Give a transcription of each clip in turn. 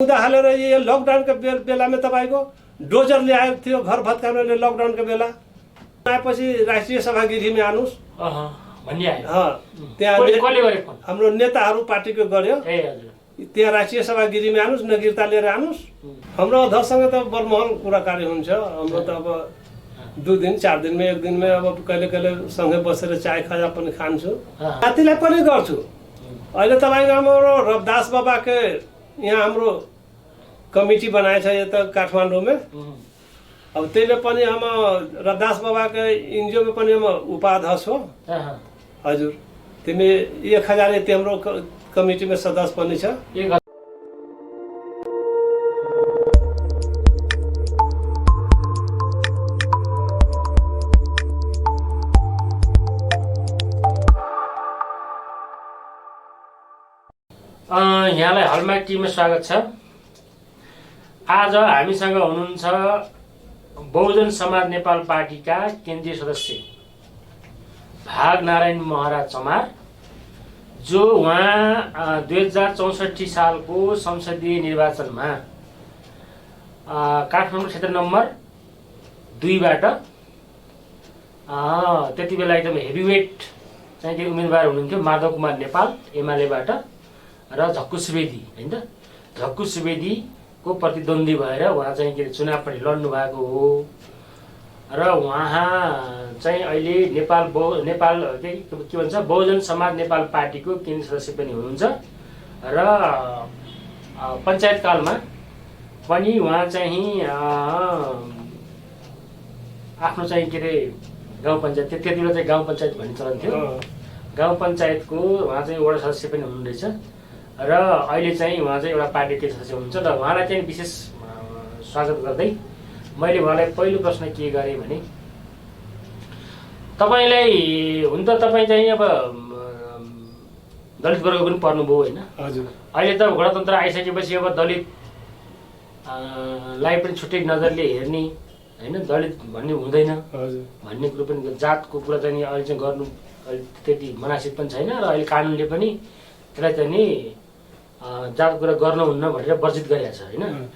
हालेर यो लकडाउनको बेलामा तपाईँको डोजर ल्याएको थियो घर भत्काउनेले लकडाउनको बेला आएपछि राष्ट्रिय सभागिरीमा आउनुहोस् त्यहाँ हाम्रो नेताहरू पार्टीको गर्यो त्यहाँ राष्ट्रिय सभागिरीमा आउनुहोस् नगिरता लिएर आउनुहोस् हाम्रो अध्यक्षसँग त बरमहल कुराकानी हुन्छ हाम्रो त अब 2 दिन 4 दिनमा 1 दिनमा अब कहिले कहिले सँगै बसेर चाय खाजा पनि खान्छु साथीलाई पनि गर्छु अहिले तपाईँको हाम्रो रविदास बाबाको यहाँ हाम्रो कमिटी बनाएछ यता काठमाडौँमा अब त्यसले पनि हम रविदास बाबाको एनजिओमा पनि हम उपाध्यक्ष हो हजुर तिमी 1000 यति हाम्रो कमिटीमा सदस्य पनि छ यहाँलाई हलमार्क टिममा स्वागत छ। आज हामीसँग हुनुहुन्छ बहुजन समाज नेपाल पार्टीका केन्द्रीय सदस्य भागनारायण महरा चमार, जो उहाँ 2064 सालको संसदीय निर्वाचनमा काठमाडौँ क्षेत्र नम्बर 2 बाट त्यति बेला एकदम हेभीवेट चाहिँ उम्मेदवार हुनुहुन्थ्यो माधव कुमार नेपाल एमालेबाट र झक्कु सुवेदी हैन झक्कु सुवेदीको प्रतिद्वन्दी भएर उहाँ चाहिँ के चुनाव पनि लड्नु भएको हो र उहाँ चाहिँ अहिले नेपाल के भन्छ बहुजन समाज नेपाल पार्टीको केन्द्रीय सदस्य पनि हुनुहुन्छ र पञ्चायत कालमा पनि उहाँ चाहिँ आफ्नो चाहिँ के रे गाउँ पञ्चायत त्यति बेला चाहिँ गाउँ पञ्चायत भन्ने चलन थियो गाउँ पञ्चायतको उहाँ चाहिँ वडा सदस्य पनि हुनुहुँदैछ र अहिले चाहिँ उहाँ चाहिँ एउटा पार्टीको सदस्य हुनुहुन्छ र उहाँलाई चाहिँ विशेष स्वागत गर्दै मैले उहाँलाई पहिलो प्रश्न के गरेँ भने तपाईलाई हुन त तपाईँ चाहिँ अब दलित वर्ग पनि पर्नुभयो हैन हजुर अहिले त गणतन्त्र आइसकेपछि अब दलित लाई पनि छुट्टै नजरले हेर्ने हैन दलित भन्ने हुँदैन भन्ने कुरो पनि जातको कुरा चाहिँ अहिले चाहिँ गर्नु त्यति मनासिब पनि छैन र अहिले कानुनले पनि त्यसलाई चाहिँ नि जातको कुरा गर्नुहुन्न भनेर वर्जित गरेको छ हैन।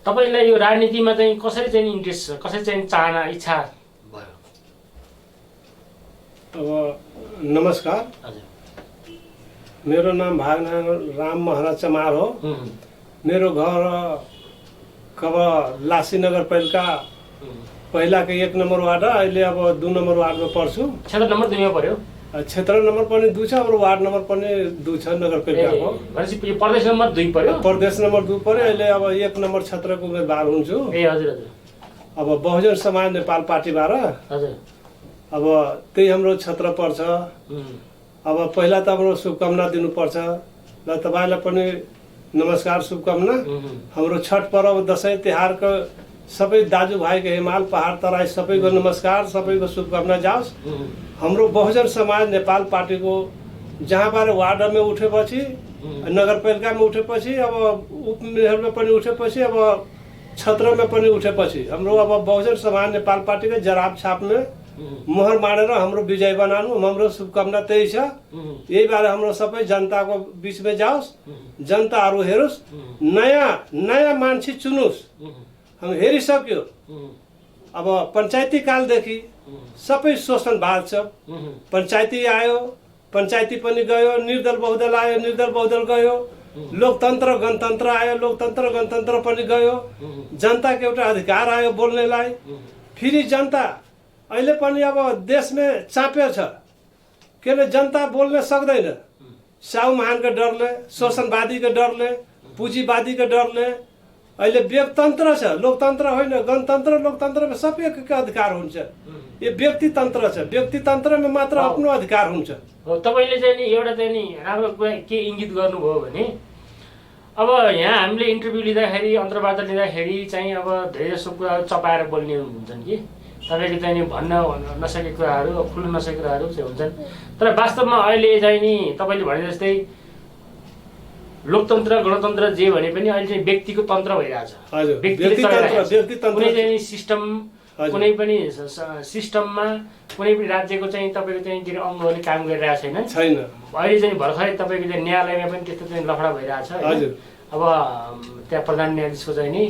तपाईलाई यो राजनीतिमा चाहिँ कसरी चाहिँ इन्ट्रेस्ट छ, कसरी चाहिँ चाहना इच्छा भयो? अब नमस्कार, हजुर मेरो नाम भागनारायण राम महरा चमार हो। मेरो घर कब लासी नगरपालिका पहिला के 1 नम्बर वार्ड अहिले अब 2 नम्बर वार्डमा पर्छु। क्षेत्र नम्बर 2 मा पर्यो। क्षेत्र नम्बर पनि 2 छ और वार्ड नम्बर पनि 2 छ नगरपालिकाको। भनेपछि प्रदेश नम्बर 2 पर्यो। प्रदेश नम्बर 2 पर्यो। अहिले अब 1 नम्बर क्षेत्रको उम्मेदवार हुन्छु। ए हजुर हजुर। अब बहुजन समाज नेपाल पार्टीबाट हजुर अब त्यही हाम्रो क्षेत्र पर्छ। अब पहिला त हाम्रो शुभकामना दिनुपर्छ र तपाईलाई पनि नमस्कार शुभकामना। हाम्रो छठ पर्व दशैं तिहारको सबै दाजुभाइको हिमाल पहाड तराई सबैको नमस्कार, सबैको शुभकामना जाओस्। हाम्रो बहुजन समाज नेपाल पार्टीको जहाँबाट वार्डमा उठेपछि नगरपालिकामा उठेपछि अब उपमेयरमा पनि उठेपछि अब क्षेत्रमा पनि उठेपछि हाम्रो अब बहुजन समाज नेपाल पार्टीको जराब छापमा मोहर माडेर हाम्रो विजय बनाउनु हाम्रो शुभकामना त्यही छ। यही बारे हाम्रो सबै जनताको बीचमा जाओस्, जनताहरू हेरोस्, नयाँ मान्छे चुनोस्। हम हेरिसक्यो अब पञ्चायती कालदेखि सबै शोषण भएको छ। पञ्चायती आयो, पञ्चायती पनि गयो, निर्दल बहुदल आयो, निर्दल बहुदल गयो, लोकतन्त्र गणतन्त्र आयो, लोकतन्त्र गणतन्त्र पनि गयो। जनताको एउटा अधिकार आयो बोल्नेलाई। फेरि जनता अहिले पनि अब देशमा चाप्यो छ किन जनता बोल्न सक्दैन। साहु महानको डरले, शोषणवादीको डरले, पुँजीवादीको डरले। अहिले व्यक्तितन्त्र छ, लोकतन्त्र होइन। गणतन्त्र लोकतन्त्रमा सबैको अधिकार हुन्छ। यो व्यक्तितन्त्र छ, व्यक्तितन्त्रमा मात्र आफ्नो अधिकार हुन्छ। हो तपाईले चाहिँ नि एउटा चाहिँ नि राम्रो कुरा के इङ्गित गर्नुभयो भने अब यहाँ हामीले इन्टरभ्यु लिँदाखेरि अन्तर्वार्ता लिँदाखेरि चाहिँ अब धेरै जसो कुराहरू चपाएर बोल्ने हुन्छन् कि तपाईँले चाहिँ नि भन्न नसकेको कुराहरू, खुल्न नसकेको कुराहरू चाहिँ हुन्छन्। तर वास्तवमा अहिले चाहिँ नि तपाईँले भने जस्तै लोकतन्त्र गणतन्त्र जे भने पनि अहिले चाहिँ व्यक्तिको तन्त्र भइरहेछ। कुनै चाहिँ सिस्टम कुनै पनि सिस्टममा कुनै पनि राज्यको चाहिँ तपाईको चाहिँ के अङ्गले काम गरिरहेको छैन। अहिले चाहिँ भर्खरै तपाईको चाहिँ न्यायालयमा पनि त्यस्तो चाहिँ लफडा भइरहेछ। अब त्यहाँ प्रधान न्यायाधीशको चाहिँ नि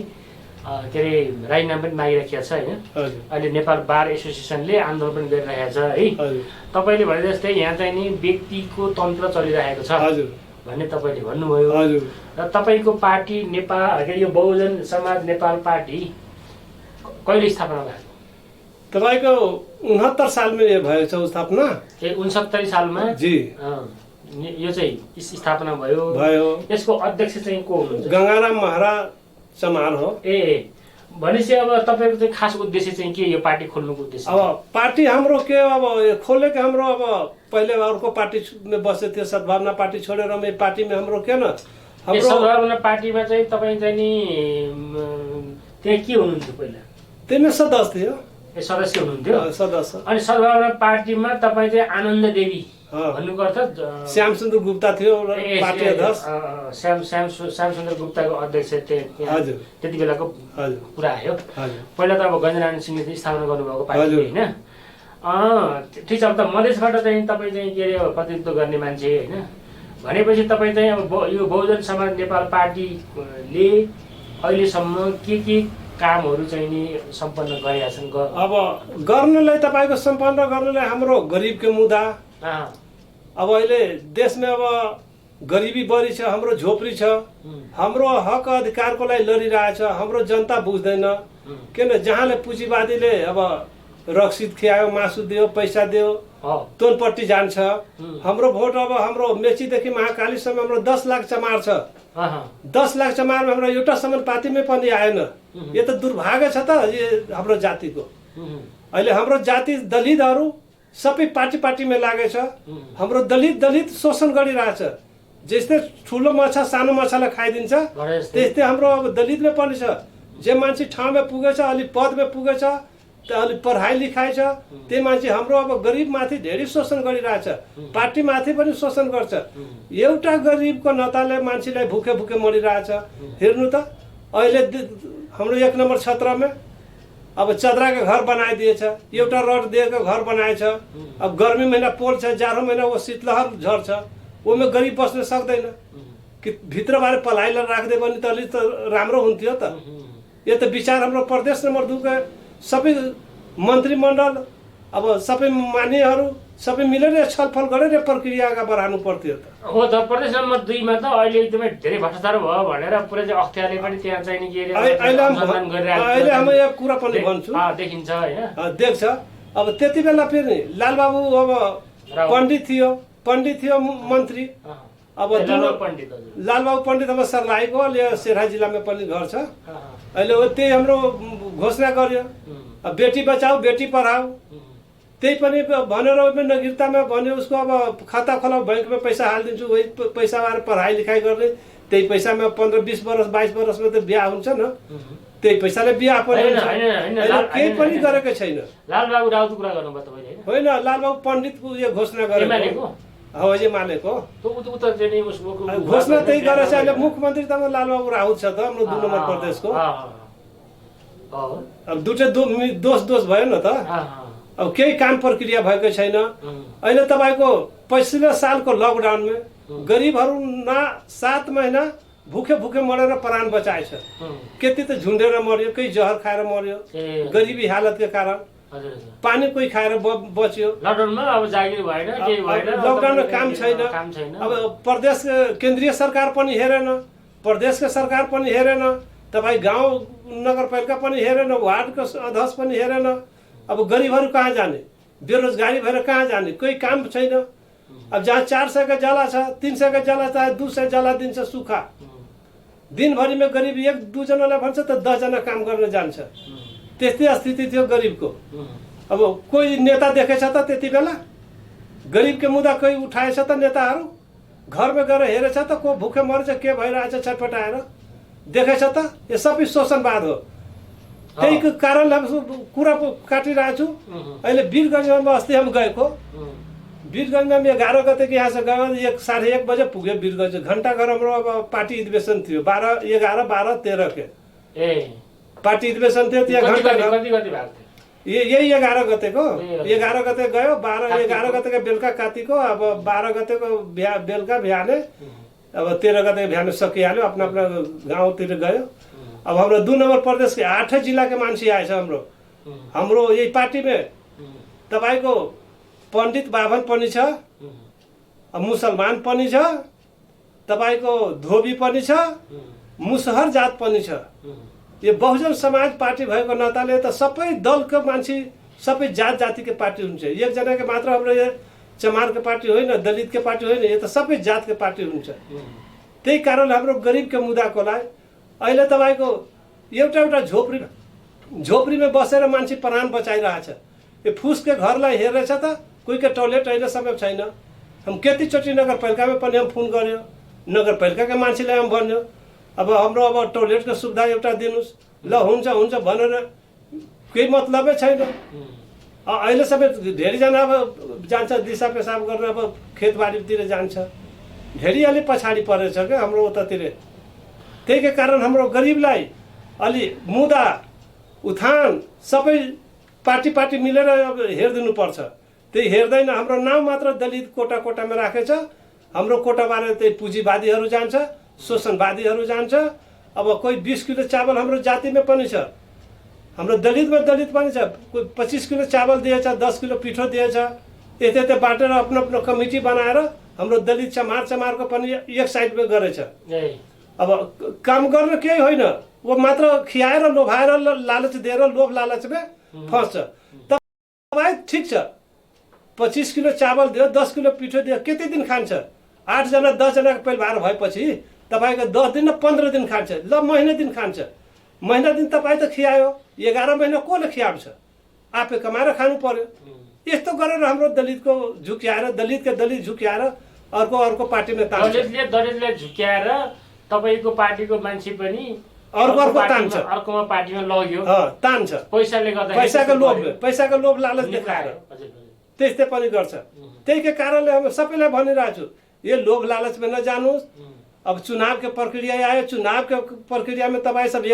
के अरे राजीनामा पनि मागिराखेको छ होइन। अहिले नेपाल बार एसोसिएसनले आन्दोलन पनि गरिरहेको छ है। तपाईँले भने जस्तै यहाँ चाहिँ नि व्यक्तिको तन्त्र चलिरहेको छ भन्ने तपाईँले भन्नुभयो। र तपाईँको पार्टी नेपाल के अरे यो बहुजन समाज नेपाल पार्टी कहिले स्थापना भएको? तपाईँको 69 सालमा भएको छ स्थापना। 69 सालमा जी यो चाहिँ स्थापना भयो। यसको अध्यक्ष चाहिँ को हुनुहुन्छ? गंगाराम महाराज चमार हो। भनेपछि अब तपाईँको चाहिँ खास उद्देश्य चाहिँ के, यो पार्टी खोल्नुको उद्देश्य? अब पार्टी हाम्रो के अब खोलेको हाम्रो अब पहिले अर्को पार्टी में बसे थियो, सद्भावना पार्टी छोडेर मैं पार्टी में हाम्रो के न हाम्रो सद्भावना पार्टीमा चाहिँ तपाईँ चाहिँ नि त्यहाँ के हुनुहुन्थ्यो पहिला? त्यसमा सदस्य थियो। सदस्य हुनुहुन्थ्यो सदस्य। अनि सद्भावना पार्टीमा तपाईँ चाहिँ आनन्द देवी भन्नुको अर्थ श्यामसुन्दर गुप्ता थियो पार्टी अध्यक्ष। श्यामसुन्दर गुप्ताको अध्यक्ष त्यति बेलाको कुरा आयो। पहिला त अब गञ्जनारायण सिंहले स्थापना गर्नुभएको पार्टी होइन। ठिक छ। अब त मधेसबाट चाहिँ तपाईँ चाहिँ के अरे प्रतिनिधित्व गर्ने मान्छे होइन भनेपछि तपाईँ चाहिँ अब यो बहुजन समाज नेपाल पार्टीले अहिलेसम्म के कामहरू चाहिँ नि सम्पन्न गरेका छन्? अब गर्नलाई तपाईँको सम्पन्न गर्नलाई हाम्रो गरिबको मुद्दा, अब अहिले देशमा अब गरिबी बढी छ, हाम्रो झोपडी छ, हाम्रो हक अधिकारको लागि लडिरहेछ, हाम्रो जनता बुझ्दैन। किन जहाँले पुँजीवादीले अब रक्सिद खियायो, मासु दियो, पैसा दियो, तोनपट्टि जान्छ। हाम्रो भोट अब हाम्रो मेचीदेखि महाकालीसम्म हाम्रो 10 लाख चमार छ। 10 लाख चमारमा हाम्रो एउटा समानुपातिमै पनि आएन। यो त दुर्भाग्य छ त यो हाम्रो जातिको। अहिले हाम्रो जाति दलितहरू सबै पार्टीमा लागेछ। हाम्रो दलित शोषण गरिरहेछ। जस्तै ठुलो माछा सानो माछालाई खाइदिन्छ त्यस्तै हाम्रो अब दलितमा पनि छ। जे मान्छे ठाउँमा पुगेछ, अलि पदमा पुगेछ, अलि पढाइ लिखाइ छ, त्यो मान्छे हाम्रो अब गरिब माथि धेरै शोषण गरिरहेछ। पार्टी माथि पनि शोषण गर्छ। एउटा गरिबको नताले मान्छेलाई भुखे मरिरहेछ। हेर्नु त अहिले हाम्रो 1 नम्बर क्षेत्रमा अब चदराको घर बनाइदिएछ, एउटा रड दिएको घर बनाएछ। अब गर्मी महिना पोल छ, जाडो महिना वो शीतलहर झर्छ, ओमा गरिब बस्न सक्दैन। कि भित्रबार पलाइलाई राख्दै भने त अलि त राम्रो हुन्थ्यो त। यो त विचार हाम्रो प्रदेश नम्बर 2 का सबै मन्त्रीमण्डल अब सबै मान्यहरू सबै मिलेर छलफल गरेर प्रक्रिया अगाडि बढाउनु पर्थ्यो त। हो त प्रदेश नम्बर 2 मा त अहिले एकदमै धेरै भ्रष्टाचार भयो भनेर पुरै चाहिँ अख्तियारले पनि त्यहाँ चाहिँ नि के अहिले हामी यो कुरा पनि भन्छु देखिन्छ हैन देख्छ। अब त्यति बेला फेरि लालबाबु अब पण्डित थियो मन्त्री। अब लालबाबु पण्डित अब सर्लाहीको अहिले सेरा जिल्लामा पनि घर छ। अहिले त्यही हाम्रो घोषणा गर्यो बेटी बचाऊ बेटी पढाऊ। त्यही पनि भनेर नागरिकतामा भन्यो उसको अब खाता खोलाऊ, बैंकमा पैसा हालिदिन्छु, वही पैसाबाट पढाइ लिखाइ गर्ने। त्यही पैसामा 15-20 वर्ष 22 वर्षमा त बिहा हुन्छ न, त्यही पैसाले बिहा पनि हुन्छ। केही पनि गरेको छैन। लालबाबु राउतको कुरा गर्नुभयो तपाईले होइन? लालबाबु पण्डितको यो घोषणा गरेको हो एमालेको घोषणा त्यही गरेछ। अहिले मुख्यमन्त्री त लालबाबु राउत छ त हाम्रो 2 नम्बर प्रदेशको। अब दुईटै दोष भयो न त। अब केही काम प्रक्रिया भएको छैन। अहिले तपाईँको पछिल्लो सालको लकडाउनमा गरिबहरू 7 महिना भुखे मरेर प्राण बचाएछ। कति त झुन्डेर मर्यो, कोही जहर खाएर मर्यो गरिबी हालतको कारण। पानी कोही खाएर बच्यो। लकडाउनमा अब जागिर भएन, केही भएन, लकडाउनमा काम छैन। अब प्रदेश केन्द्रीय सरकार पनि हेरेन, प्रदेशको सरकार पनि हेरेन, तपाईँ गाउँ नगरपालिका पनि हेरेन, वार्डको अध्यक्ष पनि हेरेन। अब गरिबहरू कहाँ जाने? बेरोजगारी भएर कहाँ जाने? कोही काम छैन। अब जहाँ 400 का जला छ, 300 का जला चाहे 200 जला दिन्छ सुखा। दिनभरिमा गरिब 1-2 जनालाई भन्छ त 10 जना काम गर्न जान्छ। त्यस्तै स्थिति थियो गरिबको। अब कोही नेता देखेछ त त्यति बेला? गरिबको मुद्दा कोही उठाएछ त नेताहरू? घरमा गएर हेरेछ त को भुखे मर्छ, के भइरहेछ छटपटाएर? देखेछ त? यो सबै शोषणवाद हो। त्यही कारणले कुरा काटिरहेको छु। अहिले वीरगञ्जमा अस्ति हम गएको, वीरगञ्जमा 11 गतेको यहाँसे गयो, 1:30 बजे पुग्यो वीरगञ्ज। घण्टाघर हाम्रो अब पार्टी अधिवेशन थियो 12, 11, 12, 13 के पार्टी अधिवेशन थियो। त्यहाँ घण्टाघर यही 11 गतेको 11 गते गयो, 11 गतेको बेलुका कातीको, अब 12 गतेको बेलुका बिहानै अब 13 गते बिहान सकिहाल्यो अपना अपना गाउँतिर गयो। अब हाम्रो 2 नम्बर प्रदेश के 8 जिल्ला के मान्छे आएछ हाम्रो यही पार्टी में तपाईको पंडित बाभन पनि छ, मुसलमान पनि छ, तपाईको धोबी पनि छ, मुसहर जात पनि छ। यो बहुजन समाज पार्टी भएको नाताले त सबै दलको मान्छे सबै जात जाति के पार्टी हुन्छ। एकजना के मात्र हाम्रो यो चमार के पार्टी होइन, दलित के पार्टी होइन, यो त सबै जात के पार्टी हुन्छ। त्यही कारण हाम्रो गरिब के मुद्दाको लागि अहिले तपाईको एउटा झोपडीमा बसेर मान्छे प्राण बचाइरहेछ। यो फुस के घरलाई हेरेछ त कोही के टोयलेट अहिलेसम्म छैन। हम कतिचोटि नगरपालिकामा पनि हम फोन गर्यो, नगरपालिकाका मान्छेले हम भन्यो अब हाम्रो अब टोयलेटको सुविधा एउटा दिनुस्। ल हुन्छ हुन्छ भनेर केही मतलबै छैन। अहिलेसम्म धेरैजना अब जान्छ दिशा पेसाब गरेर अब खेतबारीतिर जान्छ। धेरै अलि पछाडि परेछ क्या हाम्रो उतातिर। त्यही के कारण हाम्रो गरिबलाई अलि मुद्दा उत्थान सबै पार्टी मिलेर अब हेरिदिनु पर्छ। त्यही हेर्दैन। हाम्रो नाम मात्र दलित कोटामा राखेछ। हाम्रो कोटाबारे त्यही पुँजीवादीहरू जान्छ, शोषणवादीहरू जान्छ। अब कोही 20 किलो चावल हाम्रो जातिमा पनि छ, हाम्रो दलितमा दलित पनि छ। कोही 25 किलो चावल दिएछ, 10 किलो पिठो दिएछ। यते बाटेर आफ्नो कमिटी बनाएर हाम्रो दलित चमारको पनि एक साइडमा गरेछ। अब काम गर्न केही होइन, वो मात्र खियाएर लोभाएर लालच दिएर लोभ लालचमा फस्छ। तपाईँ ठिक छ 25 किलो चावल दियो, 10 किलो पिठो दियो, कति दिन खान्छ? 8 जना 10 जनाको परिवार भएपछि तपाईको 10 दिन न 15 दिन खान्छ। ल महिना दिन खान्छ। महिना दिन तपाईँ त खियायो, 11 महिना कसले खियाउँछ? आफै कमाएर खानु पर्यो। यस्तो गरेर हाम्रो दलितको झुक्याएर दलित झुक्याएर अर्को पार्टीमा तान्छ। दलितले झुक्याएर तपाईको पार्टीको मान्छे पनि अर्को तान्छ, अर्कोमा पार्टीमा लग्यो, तान्छ। पैसाले गर्दा पैसाको लोभ लालच देखाएर त्यस्तै पनि गर्छ। त्यही के कारणले हम सबैलाई भनिरहेको छु, यो लोभ लालचमा नजानुहोस्। अब चुनाव के प्रक्रिया आयो, चुनाव के प्रक्रिया में तपाईँ सब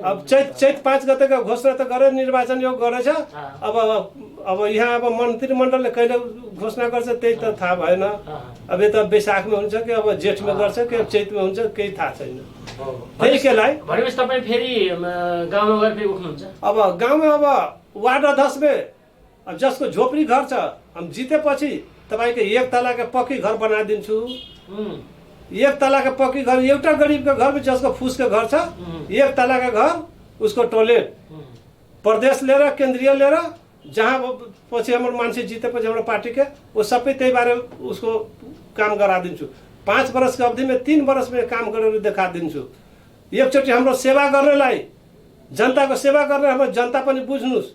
अब चैत 5 गते का घोषणा त गरेर निर्वाचन यो गरेछ। अब यहाँ अब मन्त्रीमण्डलले कहिले घोषणा गर्छ त्यही त थाहा भएन। अब यो त वैशाखमा हुन्छ कि अब जेठमा गर्छ कि अब चैतमा हुन्छ केही थाहा छैन। त्यही के लागि भनेपछि तपाईँ फेरि गाउँमा गएर फेरि उठ्नुहुन्छ? अब गाउँमा अब वार्ड अध्यक्षले अब जसको झोपडी घर छ हम जितेपछि तपाईको 1 तलाको पक्की घर बनाइदिन्छु। 1 तलाको पक्की घर एउटा गरिबको घर में जसको फुसको घर छ 1 तलाको घर, उसको टोयलेट प्रदेश लिएर केन्द्रीय लिएर जहाँ पछि हाम्रो मान्छे जितेपछि हाम्रो पार्टी के वो सबै त्यही बारे उसको काम गराइदिन्छु। 5 वर्षको अवधिमा 3 वर्षमा काम गरेर देखाइदिन्छु। एकचोटि हाम्रो सेवा गर्नलाई, जनताको सेवा गर्न हाम्रो जनता पनि बुझ्नुस्,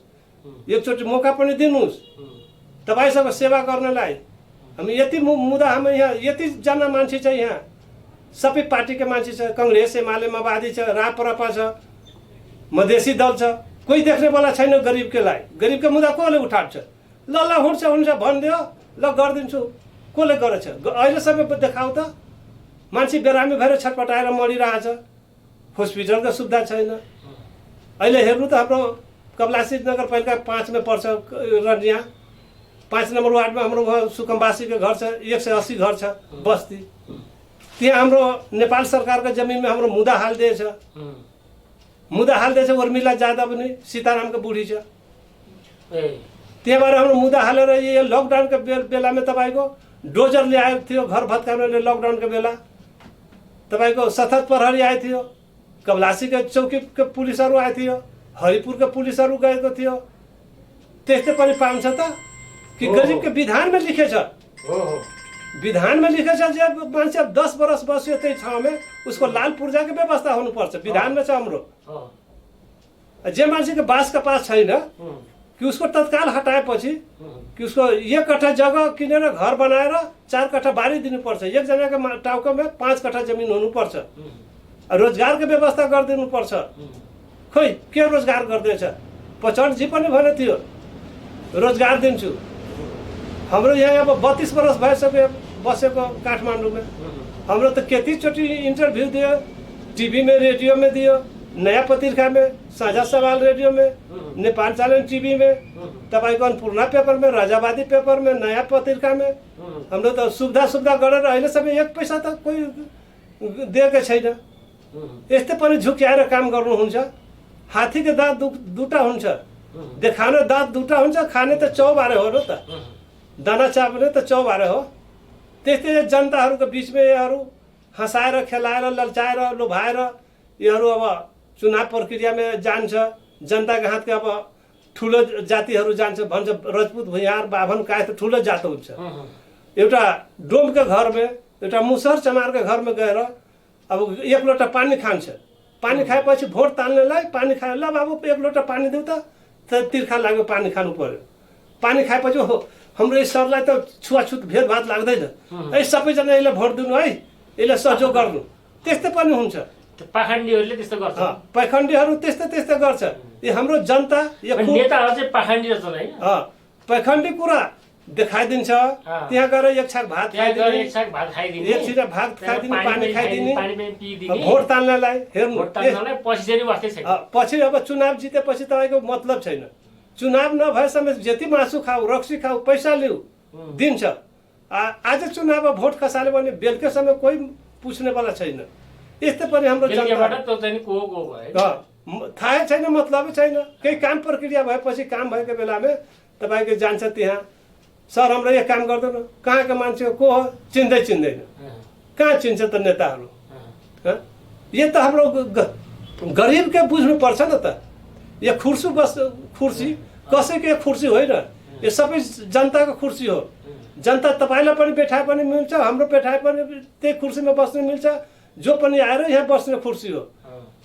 एकचोटि मौका पनि दिनुस्। तपाईसँग सेवा गर्नलाई हामी यति मुद्दा हामी यहाँ यति जना मान्छे छ, यहाँ सबै पार्टीका मान्छे छ, कांग्रेस एमाले माओवादी छ, राप्रपा छ, मधेसी दल छ। कोही देख्नेवाला छैन गरिबके लागि। गरिबको मुद्दा कसले उठाउँछ? ल हुन्छ भनिदियो, ल गरिदिन्छु। कसले गरेछ अहिलेसम्म देखाउ त? मान्छे बिरामी भएर छटपटाएर मरिरहेछ, हस्पिटलको सुविधा छैन। अहिले हेर्नु त हाम्रो कमलासी नगरपालिका 5 में पर्छ रनिया, 5 नम्बर वार्डमा हाम्रो सुकमवासीको घर छ, 180 घर छ बस्ती। त्यहाँ हाम्रो नेपाल सरकारको जमिनमा हाम्रो मुद्दा हालिदिएछ। उर्मिला यादव पनि सीतारामको बुढी छ। त्यहाँबाट हाम्रो मुद्दा हालेर यो लकडाउनको बेलामा तपाईको डोजर ल्याएको थियो घर भत्काउनले। लकडाउनको बेला तपाईको सतत प्रहरी आएको थियो, कमलासीको चौकीको पुलिसहरू आएको थियो, हरिपुरको पुलिसहरू गएको थियो। त्यस्तै पनि पाउँछ त कि गरिबको विधानमा लेखेछ। विधानमा लेखेछ जे मान्छे 10 वर्ष बस्यो त्यही ठाउँमा उसको लाल पूर्जाको व्यवस्था हुनुपर्छ। विधानमा छ हाम्रो। जे मान्छेको बासका पास छैन कि उसको तत्काल हटाएपछि कि उसको 1 कट्ठा जग्गा किनेर घर बनाएर 4 कट्ठा बारी दिनुपर्छ। एकजनाको टाउकोमा 5 कट्ठा जमिन हुनुपर्छ। रोजगारको व्यवस्था गरिदिनु पर्छ। खोइ के रोजगार गर्दैछ? पचौडजी पनि भने थियो रोजगार दिन्छु। हाम्रो यहाँ अब 32 वर्ष भइसक्यो बसेको काठमाडौँमा। हाम्रो त कतिचोटि इन्टरभ्यू दियो, टिभीमा रेडियोमा दियो, नयाँ पत्रिका में, साझा सवाल रेडियो में, नेपाल चैनल टीवी में, तपाईँको अन्नपूर्ण पेपर में, राजावादी पेपर में, नयाँ पत्रिका में हाम्रो त सुविधा गरेर अहिले सबै 1 पैसा त कोही दिएकै छैन। यस्तै पनि झुक्याएर काम गर्नुहुन्छ। हात्तीको दाँत दुटा हुन्छ, देखाउने दाँत दुटा हुन्छ, खाने त 4 हो र त, दाना चाप्ने त 4 हो। त्यस्तै जनताहरूको बिचमा यहरू हँसाएर, खेलाएर, लल्चाएर, लोभाएर यहरू अब चुनाव प्रक्रियामा जान्छ। जनताको हातका अब ठुलो जातिहरू जान्छ, भन्छ राजपूत, भुइँयार, बाभन, कायस्थ ठुलो जात हुन्छ। एउटा डोमको घरमा, एउटा मुसहर चमारको घरमा गएर अब 1 लोटा पानी खान्छ। पानी खाएपछि भोट तान्नेलाई पानी खायो, ल बाबु 1 लोटा पानी देऊ त तिर्खा लाग्यो, पानी खानु पर्यो। पानी खाएपछि हो हाम्रो यो सरलाई त छुवाछुत भेदभाद लाग्दैन, है सबैजना यसलाई भोट दिनु है, यसलाई सहयोग गर्नु। त्यस्तै पनि हुन्छ। पाखण्डीहरूले त्यस्तो गर्छ, पाखण्डीहरू त्यस्तै गर्छ। यो हाम्रो जनता, यो नेताहरू चाहिँ पाखण्डी रहेछन् है। पाखण्डी कुरा देखाइदिन्छ, त्यहाँ गएर 1 छाक भात खाइदिने, 1 छाक भात खाइदिने, 1 छिटा भात खाइदिने, पानी खाइदिने, पानी पिइदिने, भोट तान्नलाई हेर्नु। पछि चाहिँ वास्तै छैन। पछि अब चुनाव जितेपछि तपाईँको मतलब छैन। चुनाव नभएसम्म जति मासु खाऊ, रक्सी खाऊ, पैसा लिऊ, दिन्छ। आज चुनाव भोट खसाल्यो भने बेलुकासम्म कोही पुछ्नेवाला छैन। यस्तै पनि हाम्रो थाहै छैन, मतलबै छैन। केही काम प्रक्रिया भएपछि, काम भएको बेलामा तपाईँको जान्छ त्यहाँ, सर हाम्रो यो काम गर्दैन, कहाँको मान्छे को हो, चिन्दैन। कहाँ चिन्छ त नेताहरू? यो त हाम्रो गरिबके बुझ्नुपर्छ न त। यो खुर्सी कसैको खुर्सी होइन, यो सबै जनताको खुर्सी हो। जनता तपाईँलाई पनि बैठाए पनि मिल्छ, हाम्रो बैठाए पनि त्यही खुर्सीमा बस्नु मिल्छ। जो पनि आएर यहाँ बस्ने खुर्सी हो।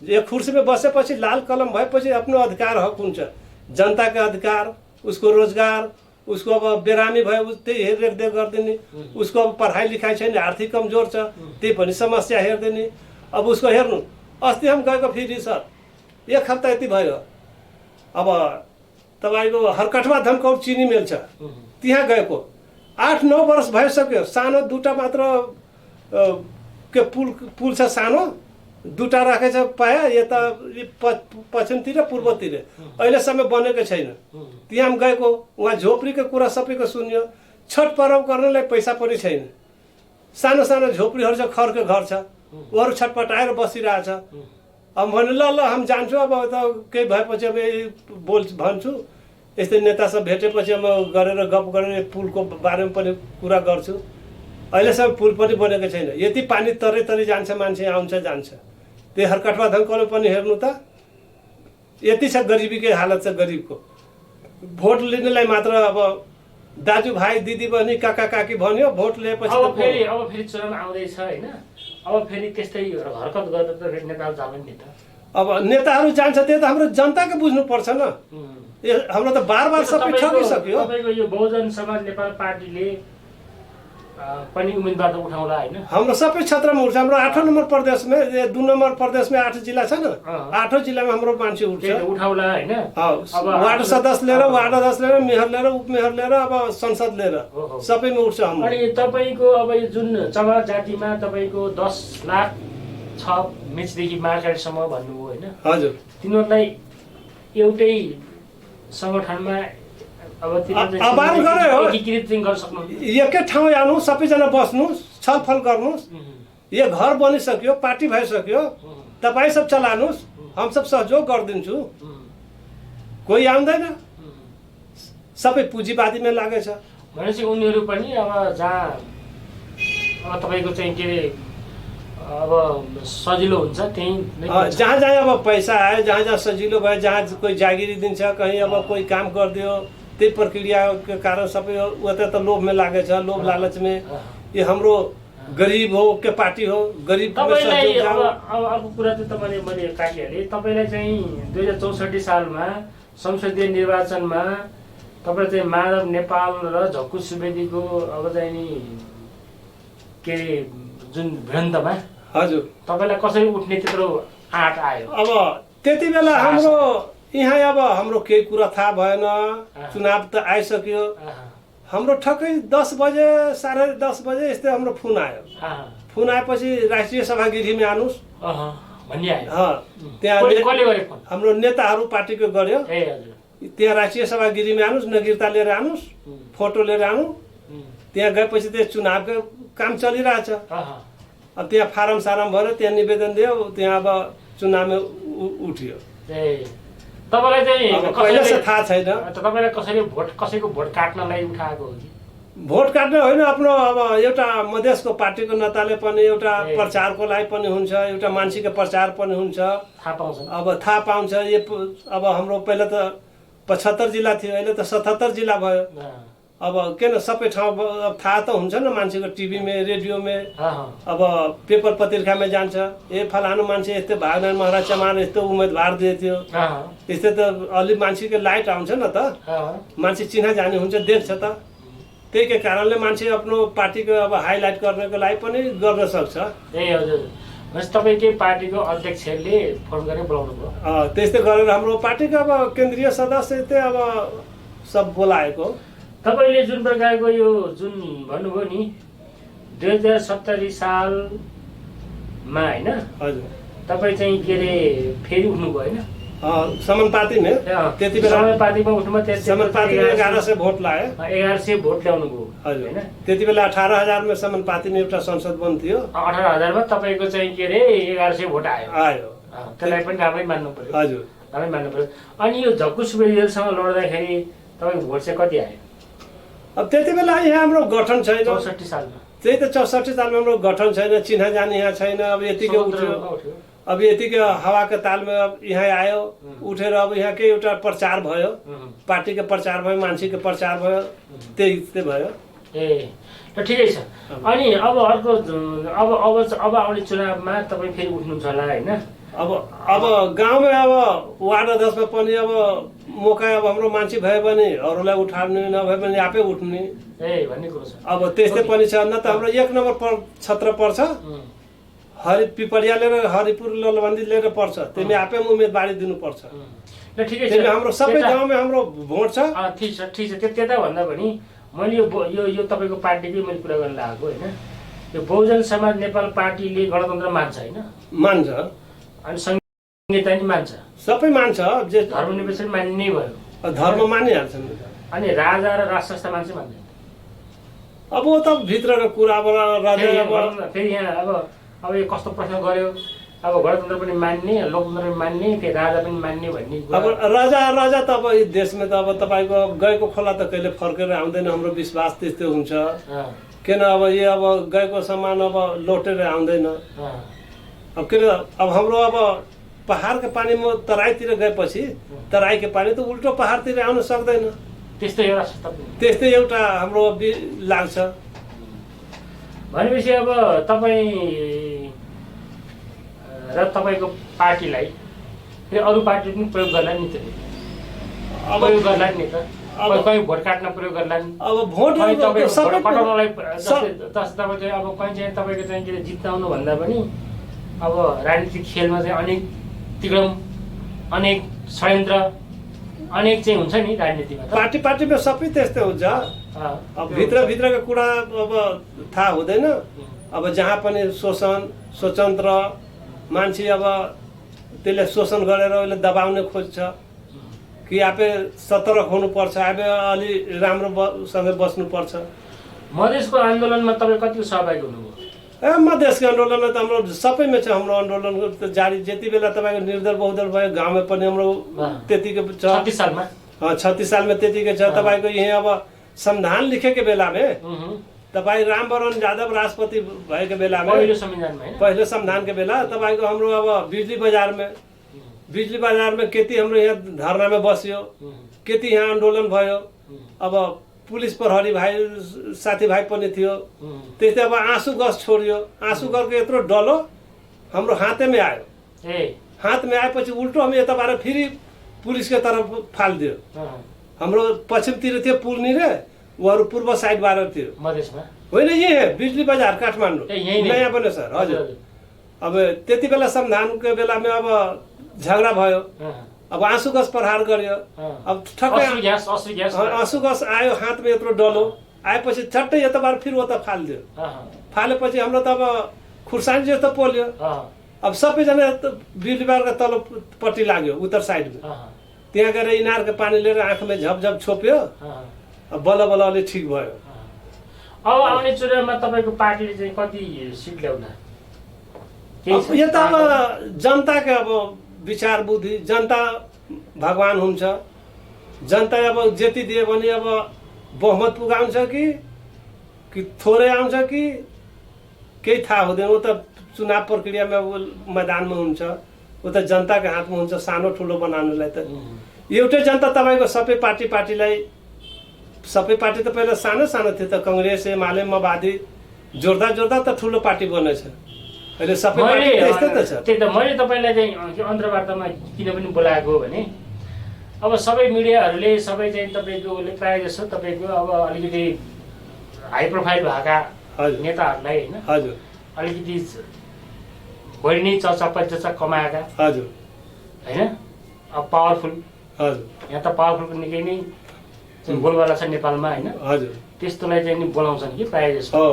यो खुर्सीमा बसेपछि लाल कलम भएपछि आफ्नो अधिकार हक हुन्छ। जनताको अधिकार, उसको रोजगार, उसको अब बिरामी भयो त्यही हेरदेख गरिदिने, उसको अब पढाइ लेखाइ छैन, आर्थिक कमजोर छ, त्यही पनि समस्या हेरिदिने। अब उसको हेर्नु, अस्ति हम गएको फेरि सर 1 हप्ता यति भयो, अब तपाईँको हरकटवा धनकौर चिनी मिल छ, त्यहाँ गएको 8-9 वर्ष भइसक्यो। सानो 2टा मात्र के पुल छ, सानो 2टा राखेछ पाया, यता पश्चिमतिर पूर्वतिर, अहिलेसम्म बनेको छैन। त्यहाँ गएको, उहाँ झोपडीको कुरा सबैको सुन्यो। छठ पर्व गर्नलाई पैसा पनि छैन। सानो झोपडीहरू छ, खरको घर छ, उहाँहरू छटपटाएर बसिरहेछ। अब भने ल हम जान्छु, अब त केही भएपछि अब भन्छु, यस्तै नेता सब भेटेपछि अब गरेर गफ गरेर पुलको बारेमा पनि कुरा गर्छु। अहिलेसम्म पुल पनि बनेको छैन। यति पानी तरै जान्छ, मान्छे आउँछ जान्छ। त्यही हरकटवा धनकौर पनि हेर्नु त, यति छ गरिबीकै हालत छ गरिबको। भोट लिनलाई मात्र अब दाजुभाइ दिदीबहिनी काका काकी भन्यो, भोट लिएपछि अब फेरि चुनाव आउँदैछ हैन। अब फेरि त्यस्तै हरकत गरेर त नेताहरू जाँदैन नि त। अब नेताहरू जान्छ, त्यो त हाम्रो जनताको बुझ्नुपर्छ न। हाम्रो त बार सबै ठगिसक्यो। तपाईको यो बहुजन समाज नेपाल पार्टीले पनि उम्मेदवार त उठाउला हैन। हाम्रो सबै क्षेत्रमा उठ्छ। हाम्रो 8 नम्बर प्रदेशमा, 2 नम्बर प्रदेशमा 8 जिल्ला छ न, 8 जिल्लामा हाम्रो मान्छे उठाउला हैन। अब वार्ड सदस्य लिएर, वार्ड अध्यक्ष लिएर, मेयर लिएर, उपमेयर लिएर, अब संसद लिएर सबैमा उठ्छ हाम्रो। अनि तपाईको अब यो जुन चमार जातिमा तपाईको 10 लाख छ मेचदेखि मार्केटसम्म भन्नुभयो हैन। हजुर, तिनीहरूलाई एउटै संगठनमा अब आह्वान गरे हो, एकीकृत चाहिँ गर्न सक्नु, एकै ठाउँ आउनु, सबैजना बस्नु, छलफल गर्नुहोस्। यो घर बनिसक्यो, पार्टी भइसक्यो, तपाईँ सब चलानुहोस्, हम सब सहयोग गरिदिन्छु। कोही आउँदैन, सबै पुँजीवादीमा लागेछ। भनेपछि उनीहरू पनि अब जहाँ अब तपाईँको चाहिँ के अरे अब सजिलो हुन्छ त्यही जहाँ अब पैसा आयो, जहाँ सजिलो भयो, जहाँ कोही जागिरी दिन्छ, कहीँ अब कोही काम गरिदियो, त्यही प्रक्रियाको कारण सबै उता त लोभमा लागेछ। लोभ लालचमा यो हाम्रो गरिब हो के पार्टी हो, गरिब तपाईँलाई अब अर्को कुरा चाहिँ तपाईँले मैले काटिहालेँ। तपाईँलाई चाहिँ 2064 सालमा संसदीय निर्वाचनमा तपाईँ चाहिँ माधव नेपाल र झक्कु सुवेदीको अब चाहिँ नि के अरे जुन भिडन्तमा हजुर तपाईँलाई कसरी उठ्ने त्यत्रो आँट आयो? अब त्यति बेला हाम्रो यहाँ अब हाम्रो केही कुरा थाहा भएन। चुनाव त आइसक्यो। हाम्रो ठक्कै 10 बजे 10:30 बजे यस्तै हाम्रो फोन आयो। फोन आएपछि राष्ट्रिय सभागृहमा आउनुहोस् भन्ने आयो त्यहाँ कसले गरे फोन हाम्रो नेताहरू पार्टीको गर्यो ए हजुर त्यहाँ राष्ट्रिय सभा गिरीमा आउनुहोस् नगिरता लिएर आउनुहोस् फोटो लिएर आउनु त्यहाँ गएपछि त्यो चुनावको काम चलिरहेछ अब त्यहाँ फारम सारम भऱ्यो त्यहाँ निवेदन दियो त्यहाँ अब चुनावमा उठ्यो ए तपाईँलाई चाहिँ पहिला चाहिँ थाहा छैन तपाईँलाई कसैको भोट काट्नलाई उठाएको हो कि भोट काट्न होइन आफ्नो अब एउटा मधेसको पार्टीको नेताले पनि एउटा प्रचारको लागि पनि हुन्छ एउटा मान्छेको प्रचार पनि हुन्छ थाहा पाउँछ अब थाहा पाउँछ यो अब हाम्रो पहिला त 75 जिल्ला थियो अहिले त 77 जिल्ला भयो अब किन सबै ठाउँ अब थाहा त हुन्छ न मान्छेको टिभीमा रेडियोमा अब पेपर पत्रिकामा जान्छ ए फलानु मान्छे यस्तै भागनारायण महाराज चमार यस्तो उम्मेदवार दिएको थियो यस्तै त अलि मान्छेको लाइट आउँछ न त मान्छे चिना जाने हुन्छ देख्छ त त्यही के कारणले मान्छे आफ्नो पार्टीको अब हाइलाइट गर्नको लागि पनि गर्न सक्छ ए हजुर तपाईँकै पार्टीको अध्यक्षले फोन गरेर बोलाउनु भयो त्यस्तै गरेर हाम्रो पार्टीको अब केन्द्रीय सदस्य चाहिँ अब सब बोलाएको तपाईँले जुन प्रकारको यो जुन भन्नुभयो नि 2070 सालमा होइन हजुर तपाईँ चाहिँ के अरे फेरि उठ्नुभयो होइन समानुपातिमा त्यति बेला समानुपातिमा उठ्नुभयो समानुपातिमा 1100 भोट लायो 1100 भोट ल्याउनु भयो हजुर त्यति बेला 18,000 मा समानुपातिमा एउटा संसद बन्द थियो 18,000 मा तपाईँको चाहिँ के अरे 1100 भोट आयो त्यसलाई पनि राम्रै मान्नु पर्यो हजुर राम्रै मान्नु पर्यो अनि यो झक्कु सुवेदीसँग लड्दाखेरि तपाईँको भोट चाहिँ कति आयो अब त्यति बेला यहाँ हाम्रो गठन छैन 64 सालमा त्यही त 64 सालमा हाम्रो गठन छैन चिन्हा जाने यहाँ छैन अब यतिकै उठ्यो अब यतिकै हावाको तालमा अब यहाँ आयो उठेर अब यहाँकै एउटा प्रचार भयो पार्टीको प्रचार भयो मान्छेको प्रचार भयो त्यही भयो ए ल ठिकै छ अनि अब अर्को अब आउने चुनावमा तपाईँ फेरि उठ्नुहुन्छ होला होइन अब गाउँमा अब वार्ड अध्यक्षमा पनि अब मौका अब हाम्रो मान्छे भयो भने अरूलाई उठाउने नभए पनि आफै उठ्ने ए भन्ने कुरो छ अब त्यस्तै पनि छ न त हाम्रो 1 नम्बर क्षेत्र पर्छ पिपरिया लिएर हरिपुर ललबन्दी लिएर पर्छ त्यसले आफै उम्मेदवारी दिनुपर्छ ल ठिकै छ हाम्रो सबै गाउँमा हाम्रो भोट छ ठिक छ त्यता भन्दा पनि मैले यो तपाईँको पार्टीकै मैले कुरा गर्न लागेको होइन यो बहुजन समाज नेपाल पार्टीले गणतन्त्र मान्छ होइन मान्छ अनि संहिता नि मान्छ सबै मान्छ जे धर्मनिरपेक्ष मान्ने भयो धर्म मानिहाल्छ अनि राजा र राज संस्था मान्छे मान्दैन अब त भित्रको कुराबाट राजा फेरि यहाँ अब यो कस्तो प्रश्न गर्यो अब गणतन्त्र पनि मान्ने लोकतन्त्र पनि मान्ने फेरि राजा पनि मान्ने भन्ने अब राजा त अब यो देशमा त अब तपाईँको गएको खोला त कहिले फर्केर आउँदैन हाम्रो विश्वास त्यस्तै हुन्छ किन अब यो अब गएको सामान अब लौटेर आउँदैन अब किन अब हाम्रो अब पहाडको पानीमा तराईतिर गएपछि तराईको पानी त उल्टो पहाडतिर आउन सक्दैन त्यस्तै एउटा हाम्रो लाग्छ भनेपछि अब तपाईँ र तपाईँको पार्टीलाई फेरि अरू पार्टी पनि प्रयोग गर्ला नि त प्रयोग गर्ला नि त कहीँ भोट काट्न प्रयोग गर्ला नि अब भोट कटाउनलाई तपाईँ चाहिँ अब कहीँ चाहिँ तपाईँको चाहिँ के जित्न भन्दा पनि अब राजनीतिक खेलमा चाहिँ अनेक तिग्रम अनेक षड्यन्त्र अनेक चाहिँ हुन्छ नि राजनीतिमा पार्टीमा सबै त्यस्तै हुन्छ अब भित्रको कुरा अब थाहा हुँदैन अब जहाँ पनि शोषण स्वतन्त्र मान्छे अब त्यसले शोषण गरेर उसले दबाउन खोज्छ कि आफै सतर्क हुनुपर्छ आफै अलि राम्रोसँग बस्नुपर्छ मधेसको आन्दोलनमा तपाईँ कतिको सहभागी हुनुभयो मधेसको आन्दोलनमा त हाम्रो सबैमा छ हाम्रो आन्दोलन जारी जति बेला तपाईँको निर्दल बहुदल भयो गाउँमा पनि हाम्रो त्यतिकै छ 36 सालमा 36 सालमा त्यतिकै छ तपाईँको यहाँ अब संविधान लेखेको बेलामा तपाईँ रामवरण यादव राष्ट्रपति भएको बेलामा पहिलो संविधानको बेला तपाईँको हाम्रो अब बिजुली बजारमा केटी हाम्रो यहाँ धरनामा बस्यो केटी यहाँ आन्दोलन भयो अब पुलिस प्रहरी भाइ साथीभाइ पनि थियो त्यस्तै अब आँसु गस छोड्यो आँसु गसको यत्रो डलो हाम्रो हातैमा आयो हातमा आएपछि उल्टो हामी यताबाट फेरि पुलिसको तरफ फालिदियो हाम्रो पश्चिमतिर थियो पुलनी रे उहाँहरू पूर्व साइडबाट थियो होइन यही बिजुली बजार काठमाडौँ नयाँ पनि सर हजुर अब त्यति बेला संविधानको बेलामा अब झगडा भयो अब आँसु गस प्रहार गर्यो अब ठक्कै आँसु गस आयो हातमा यत्रो डलो आएपछि छट्टै यताबाट फेरि उता फालिदियो फालेपछि हाम्रो त अब खुर्सानी जस्तो पोल्यो अब सबैजना बिरुवाका तल्लोपट्टि लाग्यो उत्तर साइडमा त्यहाँ गएर इनारको पानी लिएर आँखामा झपझप छोप्यो अब बल्ल बल्ल अलि ठिक भयो। अब आउने चुनावमा तपाईँको पार्टीले चाहिँ कति सिट ल्याउला? यो त अब जनताको अब विचार बुद्धि, जनता भगवान हुन्छ, जनता अब जति दियो भने अब बहुमत पुगाउँछ कि थोरै आउँछ कि केही थाहा हुँदैन। वो त चुनाव प्रक्रियामा मैदानमा हुन्छ, वो त जनताको हातमा हुन्छ सानो ठुलो बनाउनलाई। त एउटै जनता तपाईँको सबै पार्टीलाई, सबै पार्टी त पहिला सानो सानो थियो त, काङ्ग्रेस एमाले माओवादी जोड्दा त ठुलो पार्टी बनेछ। अहिले सबै पार्टी त्यस्तै त छ। त्यही त मैले तपाईँलाई चाहिँ अन्तर्वार्तामा किन पनि बोलाएको भने अब सबै मिडियाहरूले सबै चाहिँ तपाईँकोले प्रायः जस्तो तपाईँको अब अलिकति हाई प्रोफाइल भएका नेताहरूलाई होइन हजुर अलिकति बढी नै चर्चा परिचर्चा कमाएका हजुर होइन अब पावरफुल हजुर यहाँ त पावरफुलको निकै नै बोलबाला छ नेपालमा होइन हजुर त्यस्तोलाई चाहिँ नि बोलाउँछन् कि प्रायः जस्तो।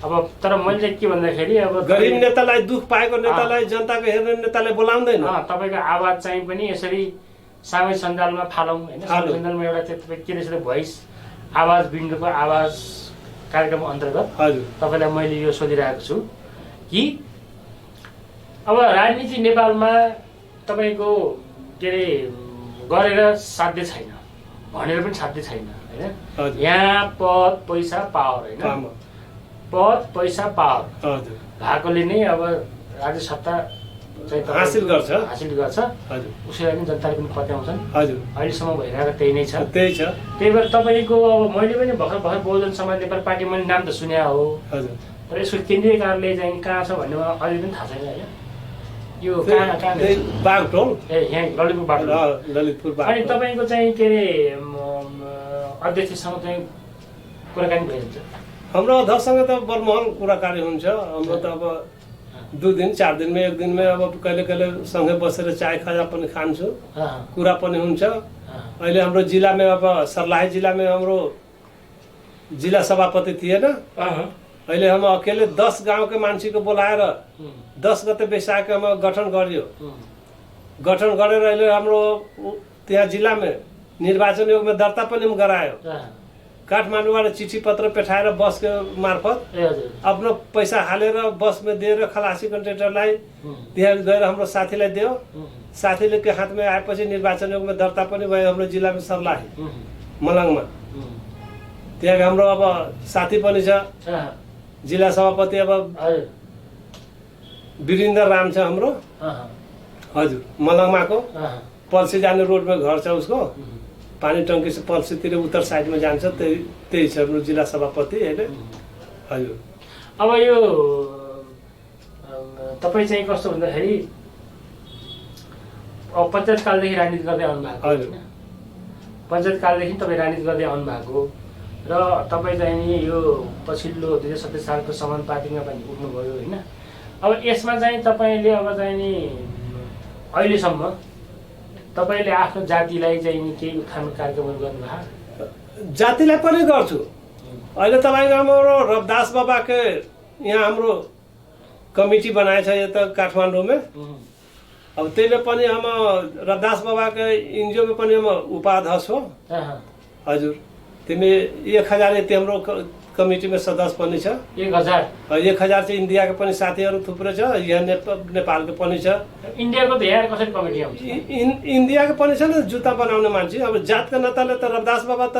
अब तर मैले चाहिँ के भन्दाखेरि अब गरिब नेतालाई, दुख पाएको नेतालाई, जनताको हेर्ने नेतालाई बोलाउँदैन। तपाईँको आवाज चाहिँ पनि यसरी सामाजिक सञ्जालमा फालौँ होइन। सामाजिक सञ्जालमा एउटा चाहिँ तपाईँ के रहेछ भोइस आवाज बिन्दुको आवाज कार्यक्रम अन्तर्गत हजुर तपाईँलाई मैले यो सोधिरहेको छु कि अब राजनीति नेपालमा तपाईँको के अरे गरेर साध्य छैन, भनेर पनि साध्य छैन होइन। यहाँ पद पैसा पावर होइन, पद पैसा पावर भएकोले नै अब राज्य सत्ता चाहिँ हासिल गर्छ उसैलाई पनि जनताले पनि पत्याउँछन्। हजुर अहिलेसम्म भइरहेको त्यही नै छ। त्यही भएर तपाईँको अब मैले पनि भर्खर बहुजन समाज नेपाल पार्टी मैले नाम त सुने हो, तर यसको केन्द्रीय कार्यालय चाहिँ कहाँ छ भन्ने मलाई अहिले पनि थाहा छैन होइन। यो कहाँ बागटोल ए यहाँ ललितपुर। अनि तपाईँको चाहिँ के अरे अध्यक्षसँग चाहिँ कुराकानी भइरहन्छ? हाम्रो अध्यक्षसँग त बरमहल कुराकानी हुन्छ। हाम्रो त अब 2 दिन 4 दिनमा 1 दिनमा अब कहिले कहिले सँगै बसेर चाय खाजा पनि खान्छु, कुरा पनि हुन्छ। अहिले हाम्रो जिल्लामा अब सर्लाही जिल्लामा हाम्रो जिल्ला सभापति थिएन, अहिले हम अकेले 10 गाउँको मान्छेको बोलाएर 10 गते वैशाखमा गठन गरियो। गठन गरेर अहिले हाम्रो त्यहाँ जिल्लामा निर्वाचन आयोगमा दर्ता पनि गरायो। काठमाडौँबाट चिठी पत्र पठाएर बसको मार्फत आफ्नो पैसा हालेर बसमा दिएर खलासी कन्ट्रेक्टरलाई त्यहाँ गएर हाम्रो साथीलाई दियो। साथीले के हातमा आएपछि निर्वाचन आयोगमा दर्ता पनि भयो हाम्रो जिल्लामा सर्लाही मलङमा। त्यहाँ हाम्रो अब साथी पनि छ जिल्ला सभापति अब वीरेन्द्र राम छ हाम्रो हजुर मलङमाको पल्सी जाने रोडमा घर छ उसको, पानी टंकी से पल्सीतिर उत्तर साइडमा जान्छ। त्यही छ हाम्रो जिल्ला सभापति अहिले हजुर। अब यो तपाईँ चाहिँ कस्तो भन्दाखेरि अब पञ्चायत कालदेखि राजनीति गर्दै आउनु भएको होइन, पञ्चायत कालदेखि तपाईँ राजनीति गर्दै आउनु भएको र तपाईँ चाहिँ नि यो पछिल्लो 2027 सालको समान पार्टीमा पनि उठ्नुभयो होइन। अब यसमा चाहिँ तपाईँले अब चाहिँ नि अहिलेसम्म तपाईँले आफ्नो जातिलाई चाहिँ नि केही उत्थान कार्यक्रमहरू गर्नुभयो? जातिलाई पनि गर्छु। अहिले तपाईँको हाम्रो रविदास बाबाको यहाँ हाम्रो कमिटी बनाएछ यता काठमाडौँमा। अब त्यसले पनि हम रविदास बाबाको एनजिओमा पनि हम उपाध्यक्ष हो हजुर। तिमी 1000 यति हाम्रो कमिटीमा सदस्य पनि छ। 1000 चाहिँ इन्डियाको पनि साथीहरू थुप्रै छ, यहाँ नेपालको पनि छ। इन्डियाको त यहाँ कसरी कमिटी आउँछ? इन्डियाको पनि छ नि जुत्ता बनाउने मान्छे। अब जातका नाताले त रविदास बाबा त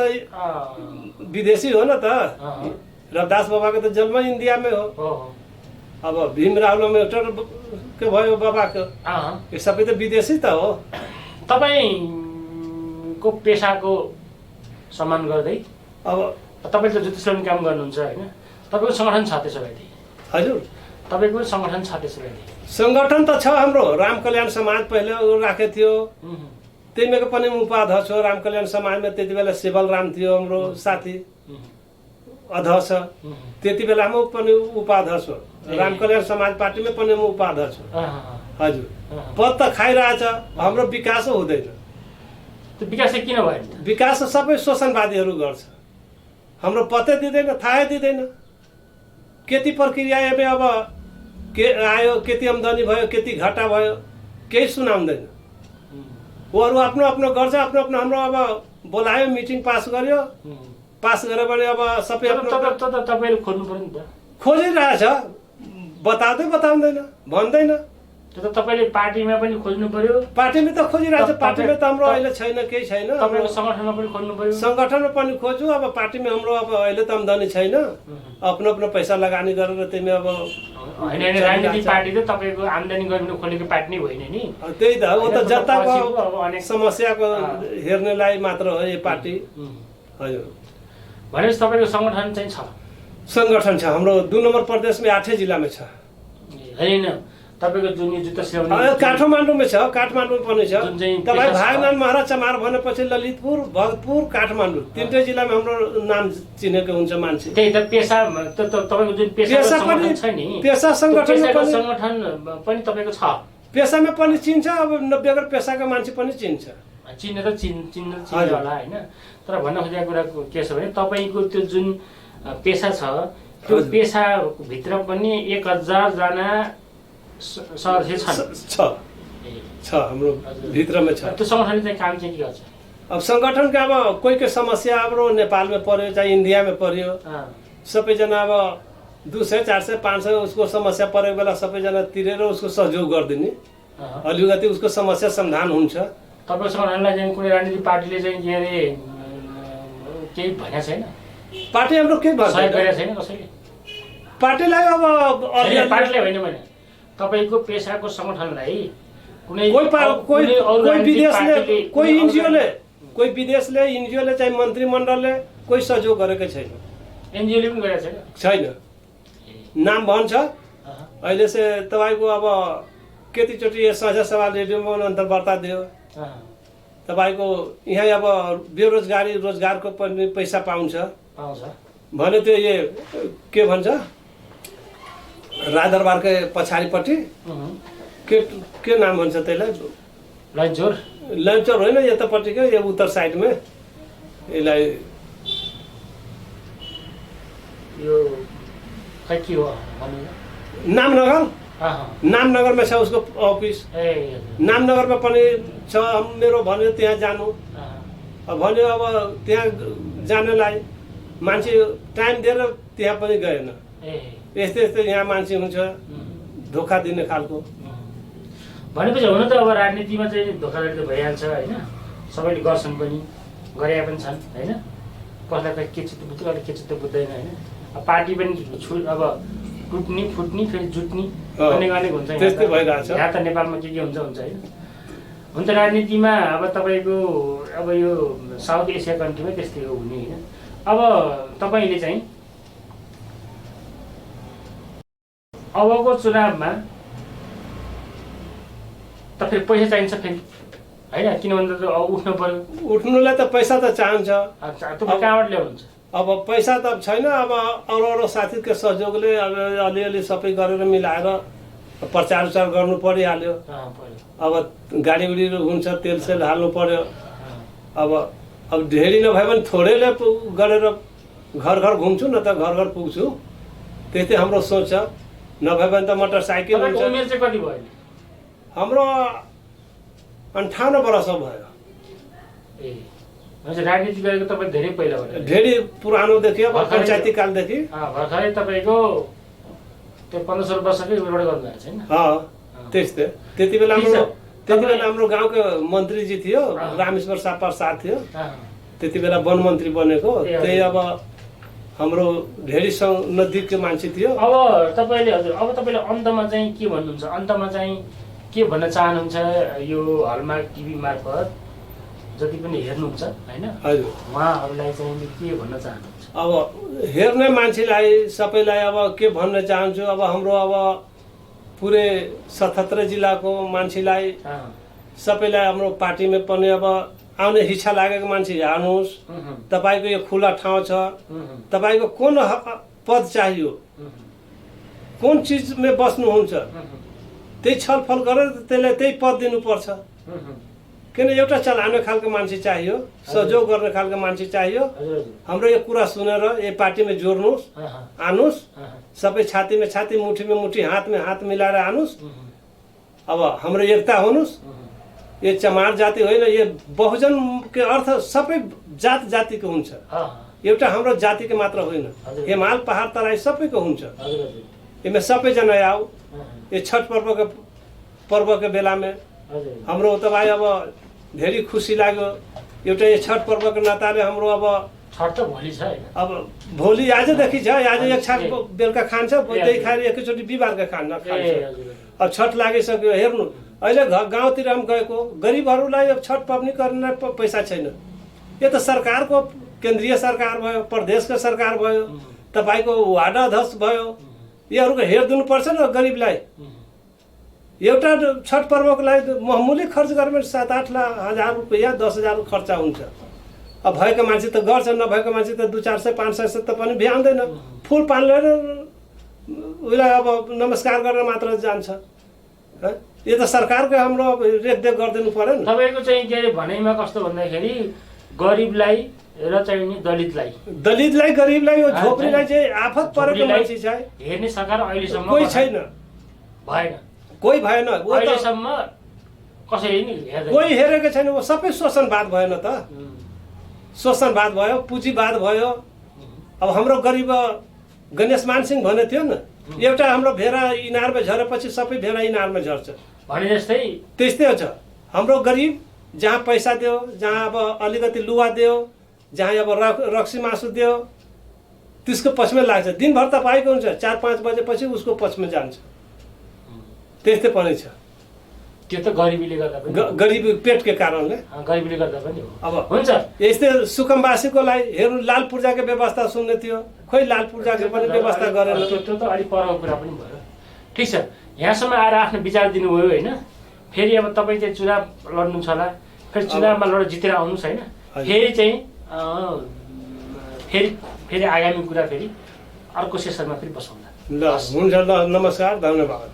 विदेशी हो न त, रविदास बाबाको त जन्म इन्डियामै हो। अब भीमराव लम्बेटर के भयो बाबाको, यो सबै त विदेशी त हो। तपाईँको पेसाको सम्मान गर्दै अब तपाईँ त ज्योतिष लगाउने काम गर्नुहुन्छ होइन, तपाईँको सङ्गठन छ त्यसो भए? हजुर तपाईँको सङ्गठन छ त्यसो भए? सङ्गठन त छ हाम्रो राम कल्याण समाज पहिले राखेको थियो, त्यहीमाको पनि उपाध्यक्ष हो। राम कल्याण समाजमा त्यति बेला शिवल राम थियो हाम्रो साथी अध्यक्ष, त्यति बेला म पनि उपाध्यक्ष हो। राम कल्याण समाज पार्टीमा पनि म उपाध्यक्ष हो हजुर। पद त खाइरहेछ, हाम्रो विकास हुँदैन। विकास चाहिँ किन भयो? विकास सबै शोषणवादीहरू गर्छ, हाम्रो पत्तै दिँदैन, थाहै दिँदैन। खेती प्रक्रिया अब के आयो, कति आम्दानी भयो, कति घाटा भयो, केही सुनाउँदैन। उहाँहरू आफ्नो आफ्नो गर्छ, आफ्नो आफ्नो। हाम्रो अब बोलायो, मिटिङ पास गर्यो, पास गऱ्यो भने अब सबै तपाईँले खोज्नु पर्यो नि त। खोजिरहेछ, बताउँदैन, भन्दैन। त्यो त तपाईँले पार्टीमा पनि खोज्नु पर्यो। पार्टीमा त खोजिरहेछ, पार्टीमा त हाम्रो अहिले छैन, केही छैन। तपाईँको सङ्गठनमा पनि खोज्नु पर्यो। सङ्गठनमा पनि खोज्छु। अब पार्टीमा हाम्रो अब अहिले त आम्दानी छैन, आफ्नो आफ्नो पैसा लगानी गरेर तिमी अब होइन, राजनीतिक पार्टी त तपाईँको आम्दानी गरेर खोलेको पार्टी नै होइन नि। त्यही त हो, त जनताको समस्याको हेर्नेलाई मात्र हो यो पार्टी। हजुर, भनेपछि तपाईँको सङ्गठन चाहिँ छ? सङ्गठन छ हाम्रो 2 नम्बर प्रदेशमा 8 जिल्लामा छ। होइन, तपाईँको जुन यो जुत्ता सिलाउने काठमाडौँमा छ, काठमाडौँ पनि छ। जुन चाहिँ तपाईँ भागनाथ महाराज चमार भनेपछि ललितपुर, भरतपुर, काठमाडौँ तीनटै जिल्लामा हाम्रो नाम चिनेको हुन्छ मान्छे। त्यही त पेसा तपाईँको जुन पेसा सङ्गठन छ नि, पेसा सङ्गठन पनि तपाईँको छ। पेसामा पनि चिन्छ, अब बेगर पेसाको मान्छे पनि चिन्छ। चिन्न त चिन्न होला होइन। तर भन्न खोजेको कुरा के छ भने तपाईँको त्यो जुन पेसा छ, त्यो पेसाभित्र पनि 1000 जना सदस्य छ हाम्रो भित्रमा छ। त्यो सङ्गठनले चाहिँ काम चाहिँ के गर्छ? अब सङ्गठनका अब कोही समस्या हाम्रो नेपालमा पर्यो, चाहे इन्डियामा पर्यो, सबैजना अब 200, 400, 500 उसको समस्या परेको बेला सबैजना तिरेर उसको सहयोग गरिदिने, अलिकति उसको समस्या समाधान हुन्छ। तपाईँको सङ्गठनलाई चाहिँ कुनै राजनीतिक पार्टीले चाहिँ के अरे केही भनेको छैन? पार्टी हाम्रो केही सहयोग गरेको छैन कसैले? पार्टीलाई अब पार्टीले होइन भने तपाईँको पेसाको सङ्गठनलाई कुनै विदेशले, कोही विदेशले, एनजिओले चाहिँ मन्त्रीमण्डलले कोही सहयोग गरेकै छैन। एनजिओले पनि गरेको छैन। नाम भन्छ अहिले चाहिँ तपाईँको अब कतिचोटि यो साझा सभा रेडियोमा अन्तर्वार्ता दियो, तपाईँको यहाँ अब बेरोजगारी रोजगारको पनि पैसा पाउँछ भने त्यो ये के भन्छ राजदरबारकै पछाडिपट्टि के नाम भन्छ त्यसलाई? लन्चोर होइन, यतापट्टिकै यो उत्तर साइडमा यसलाई यो खै के हो नामनगरमा छ उसको अफिस। नामनगरमा पनि छ मेरो, भन्यो त्यहाँ जानु। भन्यो अब त्यहाँ जानलाई मान्छे टाइम दिएर त्यहाँ पनि गएन। यस्तै यस्तै यहाँ मान्छे हुन्छ धोका दिने खालको। भनेपछि हुन त अब राजनीतिमा चाहिँ धोकाधडी त भइहाल्छ होइन, सबैले गर्छन् पनि, गरेका पनि छन् होइन। कसलाई त के चित्त बुझ्छ, कसलाई के चित्त बुझ्दैन होइन। अब पार्टी पनि अब टुट्ने फुट्ने फेरि जुट्ने अनेक हुन्छ। त्यस्तै भइरहेछ यहाँ त नेपालमा के हुन्छ होइन। हुन्छ, राजनीतिमा अब तपाईँको अब यो साउथ एसिया कन्ट्रीमा त्यस्तै हो हुने होइन। अब तपाईँले चाहिँ अबको चुनावमा त फेरि पैसा चाहिन्छ फेरि होइन, किनभने त उठ्नु पर्यो। उठ्नुलाई त पैसा त चाहिन्छ। तपाईँ कहाँबाट ल्याउनुहुन्छ? अब पैसा त छैन। अब अरू साथीको सहयोगले अब अलिअलि सबै गरेर मिलाएर प्रचार उचार गर्नु परिहाल्यो। अब गाडी उडी हुन्छ, तेल सेल हाल्नु पर्यो। अब ढेरी नभए पनि थोरैले गरेर घर घर घुम्छु, न त घर घर पुग्छु। त्यस्तै हाम्रो सोच छ। नभए भने त मोटरसाइकल हुन्छ। उमेर चाहिँ कति भयो? हाम्रो 58 वर्ष भयो। राजनीति गरेको तपाईँ धेरै पहिला भयो? धेरै पुरानोदेखि, अब पञ्चायती कालदेखि। भर्खरै तपाईँको त्यो 15-16 वर्षकै उमेरबाट गर्नुभएको छैन? त्यस्तै। त्यति बेला हाम्रो गाउँको मन्त्रीजी थियो, रामेश्वर प्रसाद थियो। त्यति बेला वन मन्त्री बनेको। त्यही अब हाम्रो धेरै नजिकको मान्छे थियो। अब तपाईँले अन्तमा चाहिँ के भन्नुहुन्छ? अन्तमा चाहिँ के भन्न चाहनुहुन्छ? यो हलमार्क टिभी मार्फत जति पनि हेर्नुहुन्छ होइन, उहाँहरूलाई चाहिँ के भन्न चाहनुहुन्छ? अब हेर्ने मान्छेलाई सबैलाई अब के भन्न चाहन्छु, अब हाम्रो अब पुरै 77 जिल्लाको मान्छेलाई सबैलाई हाम्रो पार्टीमा पनि अब आउने इच्छा लागेको मान्छे आउनुहोस्। तपाईँको यो खुला ठाउँ छ। तपाईँको कुन पद चाहियो, कुन चिजमा बस्नुहुन्छ, त्यही छलफल गरेर त्यसलाई त्यही पद दिनुपर्छ। किन एउटा चलाउने खालको मान्छे चाहियो, सहयोग गर्ने खालको मान्छे चाहियो। हाम्रो यो कुरा सुनेर यो पार्टीमा जोड्नुहोस्, आउनुहोस्, सबै छातीमा छाती, मुठीमा मुठी, हातमा हात मिलाएर आउनुहोस्। अब हाम्रो एकता हुनुहोस्। यो चमार जाति होइन, यो बहुजन के अर्थ सबै जात जातिको हुन्छ, एउटा हाम्रो जातिको मात्र होइन। हिमाल पहाड तराई सबैको हुन्छ। यसमा सबैजना आऊ। यो छठ पर्वको बेलामा हाम्रो तपाईँ अब धेरै खुसी लाग्यो। एउटा यो छठ पर्वको नाताले हाम्रो अब छठ त भोलि छ हैन, अब भोलि आजदेखि छ। आज एक छाक बेलुका खान्छ, त्यही खाएर एकैचोटि बिहिबारका खान्छ। अब छठ लागिसक्यो। हेर्नु अहिले गाउँतिर पनि गएको गरिबहरूलाई अब छठ पबनी गर्न पैसा छैन। यो त सरकारको, केन्द्रीय सरकार भयो, प्रदेशको सरकार भयो, तपाईँको वार्ड अध्यक्ष भयो, यीहरूको हेरिदिनु पर्छ न गरिबलाई। एउटा छठ पर्वको लागि मामुली खर्च गरेर 7-8 हजार रुपियाँ 10,000 खर्च हुन्छ। अब भएको मान्छे त गर्छ, नभएको मान्छे त 200-400-500 त पनि भ्याउँदैन। फुल पान लिएर उसलाई अब नमस्कार गरेर मात्र जान्छ। यो त सरकारको हाम्रो रेखदेख गरिदिनु पर्यो नि। तपाईँको चाहिँ के अरे भनाइमा कस्तो भन्दाखेरि गरिबलाई र चाहिँ नि दलितलाई गरिबलाई यो झोपडीलाई चाहिँ आफत परेको मान्छे छ हेर्ने सरकार अहिलेसम्म कोही छैन, कोही भएन। अहिलेसम्म कसैले नि हेर्दैन, कोही हेरेको छैन। वो सबै शोषणवाद भएन त, शोषणवाद भयो, पुँजीवाद भयो। अब हाम्रो गरिब गणेश मानसिंह भने थियो नि, एउटा हाम्रो भेडा इनारमा झरेपछि सबै भेडा इनारमा झर्छ भने जस्तै त्यस्तै छ। हाम्रो गरिब जहाँ पैसा दियो, जहाँ अब अलिकति लुवा दियो, जहाँ अब रक्सी मासु दियो, त्यसको पछिमै लाग्छ। दिनभर त पाएको हुन्छ, 4-5 बजेपछि उसको पछिमा जान्छ। त्यस्तै पनि छ। त्यो त गरिबीले गर्दा पनि, गरिबी पेटको कारणले गरिबीले गर्दा पनि हो। अब हुन्छ यस्तै सुकुम्बासीको लागि हेर्नु, लाल पूर्जाको व्यवस्था सुन्ने थियो, खोइ लाल पूर्जाको पनि व्यवस्था गरेन। त्यो त अलिक परको कुरा पनि भयो। ठिक छ, यहाँसम्म आएर आफ्नो विचार दिनुभयो होइन। फेरि अब तपाईँ चाहिँ चुनाव लड्नुहुन्छ होला, फेरि चुनावमा लडेर जितेर आउनुहोस् होइन। फेरि चाहिँ फेरि आगामी कुरा फेरि अर्को सेसनमा फेरि बसौँला। ल हुन्छ, ल नमस्कार, धन्यवाद।